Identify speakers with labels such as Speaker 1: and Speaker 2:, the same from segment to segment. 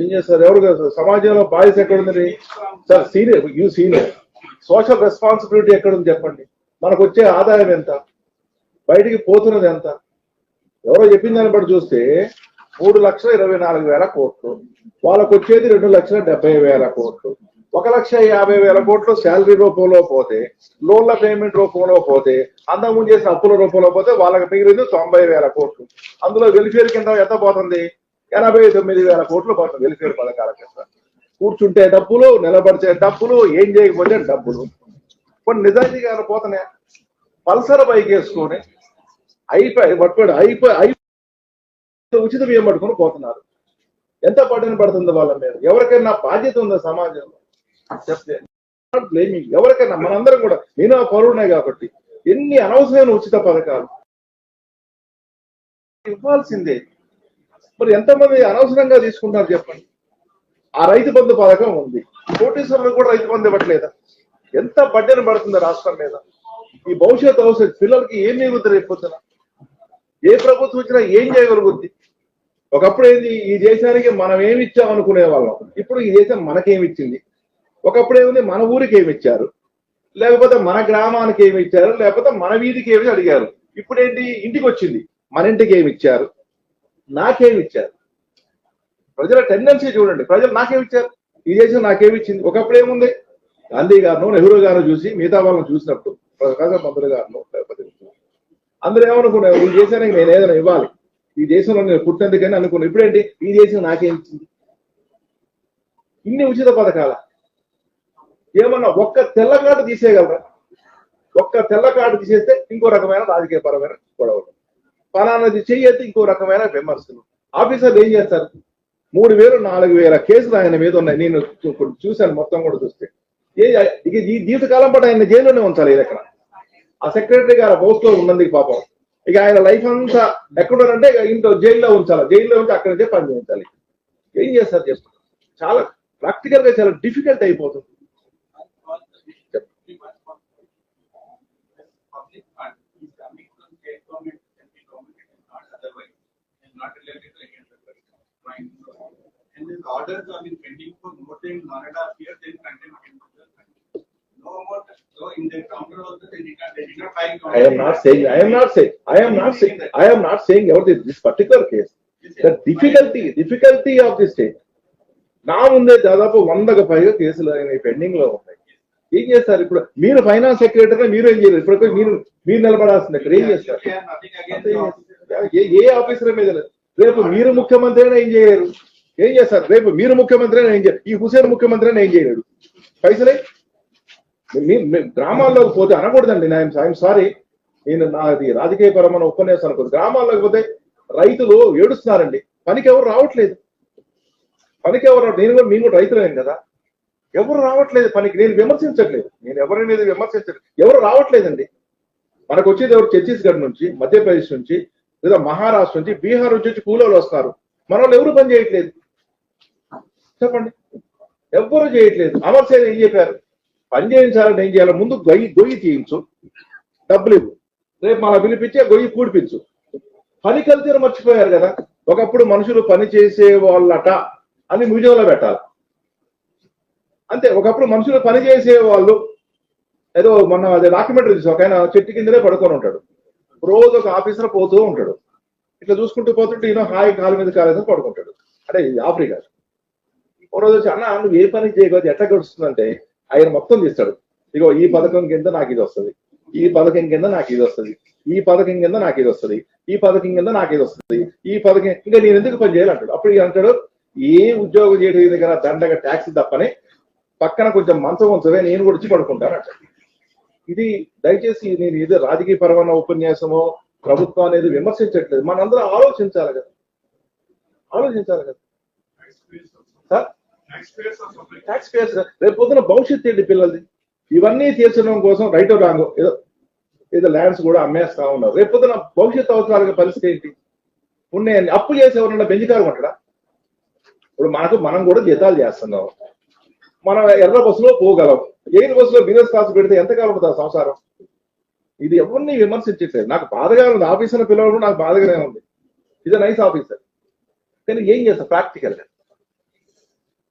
Speaker 1: ఏం చేస్తారు? ఎవరు సమాజంలో బాధ్యత ఎక్కడుంది సార్? సీనియర్ సోషల్ రెస్పాన్సిబిలిటీ ఎక్కడుంది చెప్పండి. మనకు వచ్చే ఆదాయం ఎంత, బయటికి పోతున్నది ఎంత? ఎవరో చెప్పిన దాన్ని బట్టి చూస్తే 3,24,000 కోట్లు, వాళ్ళకు వచ్చేది 2,70,000 కోట్లు. 1,50,000 కోట్లు శాలరీ రూపంలో పోతే, లోన్ల పేమెంట్ రూపంలో పోతే, అంతకుముందు చేసిన అప్పుల రూపంలో పోతే వాళ్ళకి మిగిలింది 90,000 కోట్లు. అందులో వెల్ఫేర్ కింద ఎంత పోతుంది? 89,000 కోట్లు పోతుంది వెల్ఫేర్ పథకాల కింద. కూర్చుంటే డబ్బులు, నిలబడితే డబ్బులు, ఏం చేయకపోతే డబ్బులు. కొన్ని నిజాయితీగా పోతున్నాయి. పల్సర్ బైక్ వేసుకొని అయిపోయి ఉచిత బియ్యం పట్టుకొని పోతున్నారు. ఎంత పడిన పడుతుంది వాళ్ళ మీద? ఎవరికైనా బాధ్యత ఉందా సమాజంలో చెప్తే? బ్లేమింగ్ ఎవరికైనా. మనందరం కూడా, నేను ఆ పౌరుడే కాబట్టి ఎన్ని అనవసరమైన ఉచిత పథకాలు ఇవ్వాల్సిందే. మరి ఎంతమంది అనవసరంగా తీసుకుంటారు చెప్పండి? ఆ రైతు బంధు పథకం ఉంది, కోటీశ్వరులు కూడా రైతు బంధు ఇవ్వట్లేదా? ఎంత బడ్డెన పడుతుంది రాష్ట్రం మీద? ఈ భవిష్యత్తు పిల్లలకి ఏం మిగులుతుంది? రేపొద్దున ఏ ప్రభుత్వం వచ్చినా ఏం చేయగలుగుద్ది? ఒకప్పుడు ఏంది, ఈ దేశానికి మనం ఏమి ఇచ్చాం అనుకునే వాళ్ళం. ఇప్పుడు ఈ దేశం మనకేమిచ్చింది? ఒకప్పుడు ఏముంది, మన ఊరికి ఏమి ఇచ్చారు, లేకపోతే మన గ్రామానికి ఏమి ఇచ్చారు, లేకపోతే మన వీధికి ఏమి అడిగారు. ఇప్పుడు ఏంటి, ఇంటికి వచ్చింది, మన ఇంటికి ఏమి ఇచ్చారు, నాకేమి ఇచ్చారు. ప్రజల టెండెన్సీ చూడండి, ప్రజలు నాకేమి ఇచ్చారు, ఈ దేశం నాకేమి ఇచ్చింది. ఒకప్పుడు ఏముంది, గాంధీ గారు, నెహ్రూ గారు చూసి మిగతా వాళ్ళని చూసినప్పుడు, ప్రకాశం పంతులు గారు లేకపోతే అందరూ ఏమనుకున్నారు, ఈ దేశానికి నేను ఏదైనా ఇవ్వాలి, ఈ దేశంలో నేను పుట్టినందుకని అనుకున్నాను. ఇప్పుడేంటి, ఈ దేశం నాకేం ఇచ్చింది? ఇన్ని ఉచిత పథకాల ఏమన్నా ఒక్క తెల్ల కార్డు తీసేయగలరా? ఒక్క తెల్ల కార్డు తీసేస్తే ఇంకో రకమైన రాజకీయపరమైన గొడవలు, ఫలానాది చెయ్యొద్దు ఇంకో రకమైన విమర్శలు. ఆఫీసర్లు ఏం చేస్తారు? 3,000 4,000 కేసులు ఆయన మీద ఉన్నాయి. నేను చూశాను, మొత్తం కూడా చూస్తే ఇక ఈ జీవితకాలం పాటు ఆయన జైల్లోనే ఉంచాలి. ఇది ఎక్కడ ఆ సెక్రటరీ గారు పోస్ట్ లో ఉన్నందుకు పాపం ఇక ఆయన లైఫ్ అంతా ఎక్కడున్నారంటే ఇంట్లో జైల్లో ఉంచాలి, జైల్లో ఉంచి అక్కడి నుంచే పని చేయించాలి. ఏం చేస్తారు చెప్పు? చాలా ప్రాక్టికల్ గా చాలా డిఫికల్ట్ అయిపోతుంది.
Speaker 2: Orders have been pending for more than 1.5 years. Then content no more. So in the counter also they did not file.
Speaker 1: I am not saying about this particular case. The difficulty of the state. నా ముందే దాదాపు 100కు పైగా కేసులు pending లో ఉన్నాయి. ఏం చేస్తారు ఇప్పుడు? మీరు ఫైనాన్స్ సెక్రటరీ, మీరు ఏం చేయరు? ఇప్పుడు మీరు నిలబడాల్సింది ఇక్కడ. ఏం చేస్తారు? ఏ ఆఫీసర్ మీద? రేపు మీరు ముఖ్యమంత్రి అయినా ఏం చేయలేరు. ఏం చేస్తారు? రేపు మీరు ముఖ్యమంత్రి అయినా ఏం చేయరు. ఈ హుసేన్ ముఖ్యమంత్రి అయినా ఏం చేయలేడు. పైసలే గ్రామాల్లోకి పోతే అనకూడదండి. ఐఎమ్ సారీ, నేను నాది రాజకీయ పరమైన ఉపన్యాసం అనుకోదు. గ్రామాల్లోకి పోతే రైతులు ఏడుస్తున్నారండి, పనికి ఎవరు రావట్లేదు. పనికి ఎవరు? మేము కూడా రైతులేం కదా, ఎవరు రావట్లేదు పనికి. నేను విమర్శించట్లేదు, నేను ఎవరిని విమర్శించట్లేదు, ఎవరు రావట్లేదండి. మనకు వచ్చేది ఎవరు? ఛత్తీస్గఢ్ నుంచి, మధ్యప్రదేశ్ నుంచి, లేదా మహారాష్ట్ర నుంచి, బీహార్ నుంచి కూలీలు వస్తారు. మన వాళ్ళు ఎవరు పని చేయట్లేదు చెప్పండి, ఎవ్వరూ చేయట్లేదు. అమర్ సేన్ ఏం చెప్పారు? పని చేయించాలంటే ఏం చేయాలి? ముందు గొయ్యి తీయించు, డబ్బులు ఇవ్వు, రేపు మన పిలిపించే గొయ్యి కూడిపించు. పని కల్తీని మర్చిపోయారు కదా. ఒకప్పుడు మనుషులు పని చేసే వాళ్ళట అని మ్యూజియంలో పెట్టాలి అంతే. ఒకప్పుడు మనుషులు పని చేసే వాళ్ళు ఏదో మొన్న అదే డాక్యుమెంటరీ చూసి, ఒక ఆయన చెట్టు కిందనే పడుకొని ఉంటాడు, రోజు ఒక ఆఫీసర్ పోతూ ఉంటాడు, ఇట్లా చూసుకుంటూ పోతుంటే ఈయన హాయి కాలు మీద కాలేదని పడుకుంటాడు. అంటే ఆఫ్రికా. ఓ రోజు వచ్చి, అన్న నువ్వు ఏ పని చేయకపోతే ఎట్లా గడుస్తుందంటే ఆయన మొత్తం తీస్తాడు. ఇగో ఈ పథకం కింద నాకు ఇది వస్తుంది, ఈ పథకం కింద నాకు ఇది వస్తుంది, ఈ పథకం కింద నాకు ఇది వస్తుంది, ఈ పథకం కింద నాకు ఇది వస్తుంది, ఈ పథకం ఇంకా నేను ఎందుకు పని చేయాలంటాడు. అప్పుడు అంటాడు, ఏ ఉద్యోగం చేయడం దగ్గర దండగా ట్యాక్స్ తప్పని పక్కన కొంచెం మంచం ఉంచవే, నేను కూడా వచ్చి పడుకుంటాను అంటాడు. ఇది దయచేసి నేను ఏదో రాజకీయ పరమైన ఉపన్యాసమో ప్రభుత్వం అనేది విమర్శించట్లేదు. మనందరం ఆలోచించాలి కదా, ఆలోచించాలి కదా సార్. ట్యాక్స్ పేయర్స్ రేపు పొద్దున భవిష్యత్తు ఏంటి పిల్లలది? ఇవన్నీ తీర్చడం కోసం రైట్ రాంగో ఏదో ల్యాండ్స్ కూడా అమ్మేస్తా ఉన్నారు. రేపు పొద్దున భవిష్యత్తు అవసరాల పరిస్థితి ఏంటి? ఉన్నాయండి. అప్పు చేసి ఎవరన్నా బెంజికారు కొంటాడా? ఇప్పుడు మనం కూడా జీతాలు చేస్తున్నాం, మనం ఎర్ర బస్సులో పోగలం, ఎయిర్ బస్సులో బిజినెస్ క్లాస్ పెడితే ఎంతకాలం ఉంటుంది సంసారం? ఇది ఎవరిని విమర్శించట్లేదు. నాకు బాధగా ఉంది. ఆఫీసర్ పిల్లలు నాకు బాధగానే ఉంది. ఇది నైస్ ఆఫీసర్, కానీ ఏం చేస్తారు ప్రాక్టికల్ గా?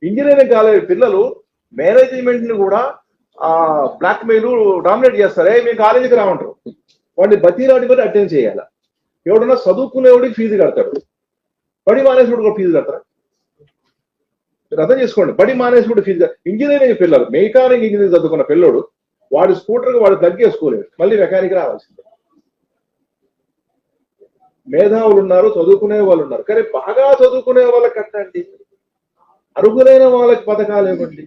Speaker 1: ఇంజనీరింగ్ కాలేజ్ పిల్లలు మేనేజ్మెంట్ ని కూడా బ్లాక్ మెయిల్ డామినేట్ చేస్తారు. మీ కాలేజీకి రామంటారు. వాడిని బతీరాడి కూడా అటెండ్ చేయాలి. ఎవడన్నా చదువుకునేవాడికి ఫీజు కడతాడు, బడి మానేసుడు కూడా ఫీజు కడతారు. మీరు అర్థం చేసుకోండి, బడి మానేసుడు ఫీజు. ఇంజనీరింగ్ పిల్లలు, మెకానిక్ ఇంజనీరింగ్ చదువుకున్న పిల్లోడు వాడి స్కూటర్కి వాడు తగ్గేసుకోలేడు, మళ్ళీ మెకానిక్ రావాల్సిందే. మేధావులు ఉన్నారు, చదువుకునే వాళ్ళు ఉన్నారు, కానీ బాగా చదువుకునే వాళ్ళకి కట్టండి, అర్హులైన వాళ్ళకి పథకాలు ఇవ్వండి.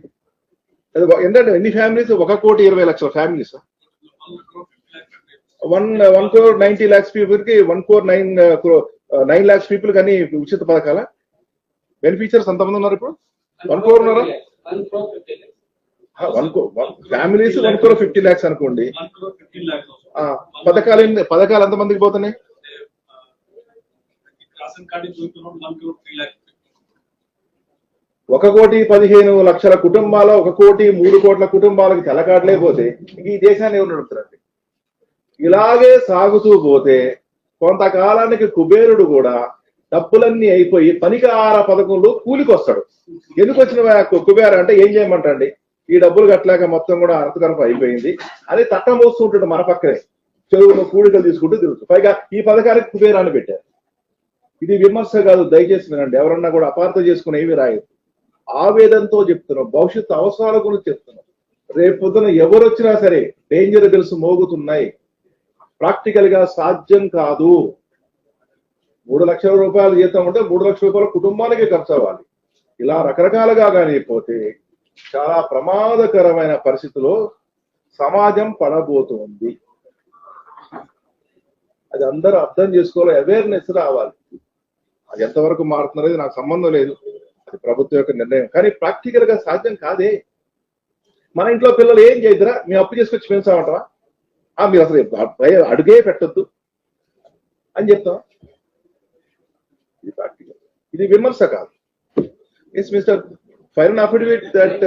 Speaker 1: ఏంటంటే ఎన్ని families? 1,20,00,000 families, 1 crore 90 lakhs people కి 1 crore 9 lakhs పీపుల్ కానీ ఉచిత పథకాల బెనిఫిషియర్స్ ఎంతమంది ఉన్నారు ఇప్పుడు? 1 crore ఉన్నారా? 1 crore ఫ్యామిలీస్ 1 crore 50 lakhs అనుకోండి. పథకాలు ఎంతమందికి పోతున్నాయి? 1,15,00,000 కుటుంబాల 1,03,00,00,000 కుటుంబాలకు తెలకాట్లేకపోతే ఇంక ఈ దేశాన్ని ఎవరు నడుపుతారండి? ఇలాగే సాగుతూ పోతే కొంతకాలానికి కుబేరుడు కూడా డబ్బులన్నీ అయిపోయి పనికార పథకంలో కూలికొస్తాడు. ఎందుకు వచ్చిన కుబేర అంటే ఏం చేయమంటండి, ఈ డబ్బులు కట్టలేక మొత్తం కూడా అర్థకరప అయిపోయింది అని తట్టం మోస్తుంటాడు మన పక్కనే, చెరువులో కూడికలు తీసుకుంటూ తిరుగుతూ. పైగా ఈ పథకానికి కుబేరాన్ని పెట్టారు. ఇది విమర్శ కాదు, దయచేసి వినండి. ఎవరన్నా కూడా అపార్థం చేసుకుని ఏమి రాయదు. ఆవేదనతో చెప్తున్నాం, భవిష్యత్తు అవసరాల గురించి చెప్తున్నాం. రేపు పొద్దున ఎవరు వచ్చినా సరే డేంజర్ బెల్స్ మోగుతున్నాయి. ప్రాక్టికల్ గా సాధ్యం కాదు. 3 లక్షల రూపాయలు జీతం ఉంటే 3 లక్షల రూపాయల కుటుంబానికి ఖర్చు అవ్వాలి. ఇలా రకరకాలుగా కానీ పోతే చాలా ప్రమాదకరమైన పరిస్థితిలో సమాజం పడబోతోంది. అది అందరూ అర్థం చేసుకోవాలి, అవేర్నెస్ రావాలి. అది ఎంతవరకు మారుతున్నది నాకు సంబంధం లేదు, అది ప్రభుత్వం యొక్క నిర్ణయం. కానీ ప్రాక్టికల్ గా సాధ్యం కాదే. మన ఇంట్లో పిల్లలు ఏం చేద్దరా, మేము అప్పు చేసుకొచ్చి పెంచామంటావా? మీరు అసలు అడుగే పెట్టద్దు అని చెప్తాం. ఇది ప్రాక్టికల్, ఇది విమర్శ కాదు. Yes mister file an affidavit that